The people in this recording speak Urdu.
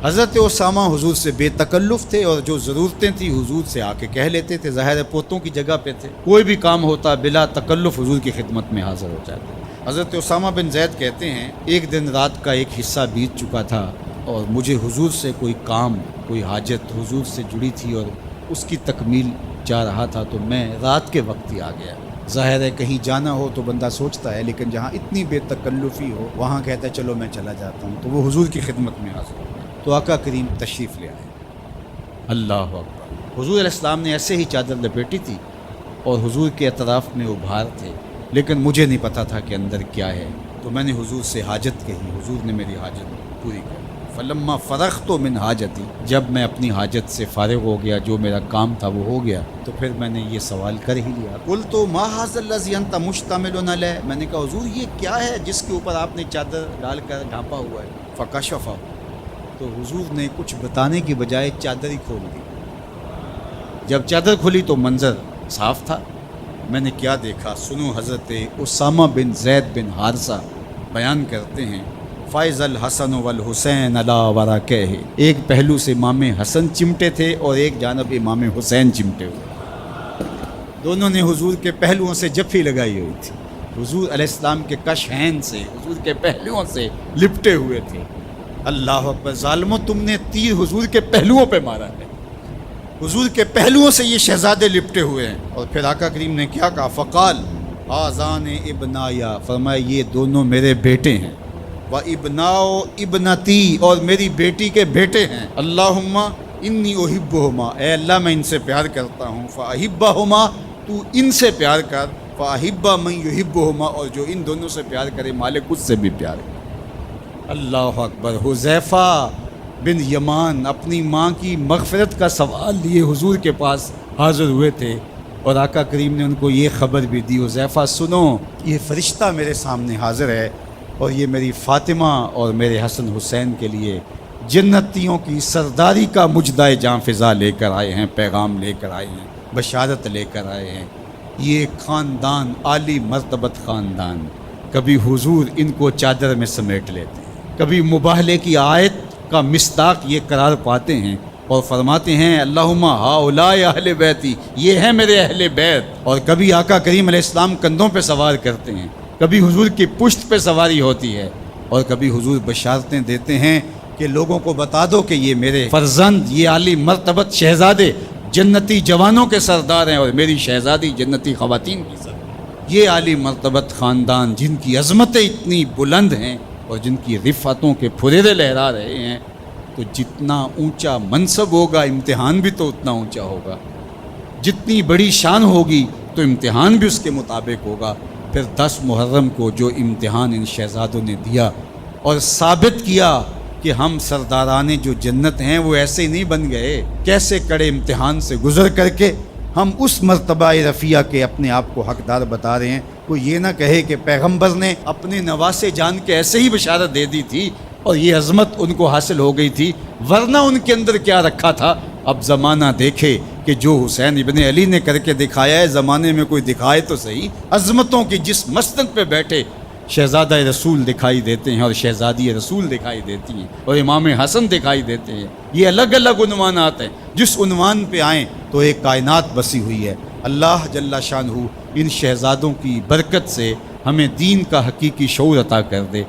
حضرت اسامہ حضور سے بے تکلف تھے اور جو ضرورتیں تھیں حضور سے آ کے کہہ لیتے تھے، ظاہر ہے پوتوں کی جگہ پہ تھے، کوئی بھی کام ہوتا بلا تکلف حضور کی خدمت میں حاضر ہو جاتے۔ حضرت اسامہ بن زید کہتے ہیں ایک دن رات کا ایک حصہ بیت چکا تھا اور مجھے حضور سے کوئی کام، کوئی حاجت حضور سے جڑی تھی اور اس کی تکمیل چاہ رہا تھا، تو میں رات کے وقت ہی آ گیا۔ ظاہر ہے کہیں جانا ہو تو بندہ سوچتا ہے، لیکن جہاں اتنی بے تکلفی ہو وہاں کہتا ہے چلو میں چلا جاتا ہوں، تو وہ حضور کی خدمت میں حاضر ہو گیا۔ تو آقا کریم تشریف لے آئے۔ اللہ اکبر۔ حضور علیہ السلام نے ایسے ہی چادر لپیٹی تھی اور حضور کے اطراف میں ابھار تھے، لیکن مجھے نہیں پتا تھا کہ اندر کیا ہے، تو میں نے حضور سے حاجت کہی، حضور نے میری حاجت پوری کر۔ فلما فرغت من حاجتی، جب میں اپنی حاجت سے فارغ ہو گیا، جو میرا کام تھا وہ ہو گیا، تو پھر میں نے یہ سوال کر ہی لیا۔ قلت ما ھذا الذی انت مشتمل علیہ، میں نے کہا حضور یہ کیا ہے جس کے اوپر آپ نے چادر ڈال کر ڈھانپا ہوا ہے؟ فکشف، تو حضور نے کچھ بتانے کی بجائے چادر ہی کھول دی۔ جب چادر کھلی تو منظر صاف تھا۔ میں نے کیا دیکھا سنو، حضرت اسامہ بن زید بن حارثہ بیان کرتے ہیں فائز الحسن والحسین علی ورقہ، ایک پہلو سے امام حسن چمٹے تھے اور ایک جانب امام حسین چمٹے ہوئے، دونوں نے حضور کے پہلوؤں سے جفی لگائی ہوئی تھی، حضور علیہ السلام کے کشہین سے، حضور کے پہلوؤں سے لپٹے ہوئے تھے۔ اللہ اکبر، ظالمو تم نے تیر حضور کے پہلوؤں پہ مارا ہے، حضور کے پہلوؤں سے یہ شہزادے لپٹے ہوئے ہیں۔ اور پھر آقا کریم نے کیا کہا؟ فقال آذان ابنایا، فرمایا یہ دونوں میرے بیٹے ہیں، و ابناؤ ابنتی، اور میری بیٹی کے بیٹے ہیں۔ اللہم انی احبہما، اے اللہ میں ان سے پیار کرتا ہوں، فاحبہما، تو ان سے پیار کر، فاحب من یحبہما، اور جو ان دونوں سے پیار کرے مالک اس سے بھی پیار کرے۔ اللہ اکبر۔ حذیفہ بن یمان اپنی ماں کی مغفرت کا سوال لیے حضور کے پاس حاضر ہوئے تھے، اور آقا کریم نے ان کو یہ خبر بھی دی، حذیفہ سنو یہ فرشتہ میرے سامنے حاضر ہے اور یہ میری فاطمہ اور میرے حسن حسین کے لیے جنتیوں کی سرداری کا مجدہ جاں فضا لے کر آئے ہیں، پیغام لے کر آئے ہیں، بشارت لے کر آئے ہیں۔ یہ خاندان عالی مرتبت خاندان، کبھی حضور ان کو چادر میں سمیٹ لیتے ہیں، کبھی مباہلے کی آیت کا مصداق یہ قرار پاتے ہیں اور فرماتے ہیں اللہم ہؤلاء اہل بیتی، یہ ہیں میرے اہل بیت، اور کبھی آقا کریم علیہ السلام کندھوں پہ سوار کرتے ہیں، کبھی حضور کی پشت پہ سواری ہوتی ہے، اور کبھی حضور بشارتیں دیتے ہیں کہ لوگوں کو بتا دو کہ یہ میرے فرزند، یہ عالی مرتبت شہزادے جنتی جوانوں کے سردار ہیں اور میری شہزادی جنتی خواتین کی سردار۔ یہ عالی مرتبت خاندان جن کی عظمتیں اتنی بلند ہیں اور جن کی رفعتوں کے پھریرے لہرا رہے ہیں، تو جتنا اونچا منصب ہوگا امتحان بھی تو اتنا اونچا ہوگا، جتنی بڑی شان ہوگی تو امتحان بھی اس کے مطابق ہوگا۔ پھر 10 محرم کو جو امتحان ان شہزادوں نے دیا اور ثابت کیا کہ ہم سرداران جو جنت ہیں وہ ایسے ہی نہیں بن گئے، کیسے کڑے امتحان سے گزر کر کے ہم اس مرتبہ رفیع کے اپنے آپ کو حقدار بتا رہے ہیں۔ کوئی یہ نہ کہے کہ پیغمبر نے اپنے نواسے جان کے ایسے ہی بشارت دے دی تھی اور یہ عظمت ان کو حاصل ہو گئی تھی، ورنہ ان کے اندر کیا رکھا تھا۔ اب زمانہ دیکھے کہ جو حسین ابن علی نے کر کے دکھایا ہے، زمانے میں کوئی دکھائے تو صحیح۔ عظمتوں کی جس مسند پہ بیٹھے شہزادہ رسول دکھائی دیتے ہیں اور شہزادی رسول دکھائی دیتی ہیں اور امام حسن دکھائی دیتے ہیں، یہ الگ الگ عنوانات ہیں، جس عنوان پہ آئیں تو ایک کائنات بسی ہوئی ہے۔ اللہ جل شانہ ان شہزادوں کی برکت سے ہمیں دین کا حقیقی شعور عطا کر دے۔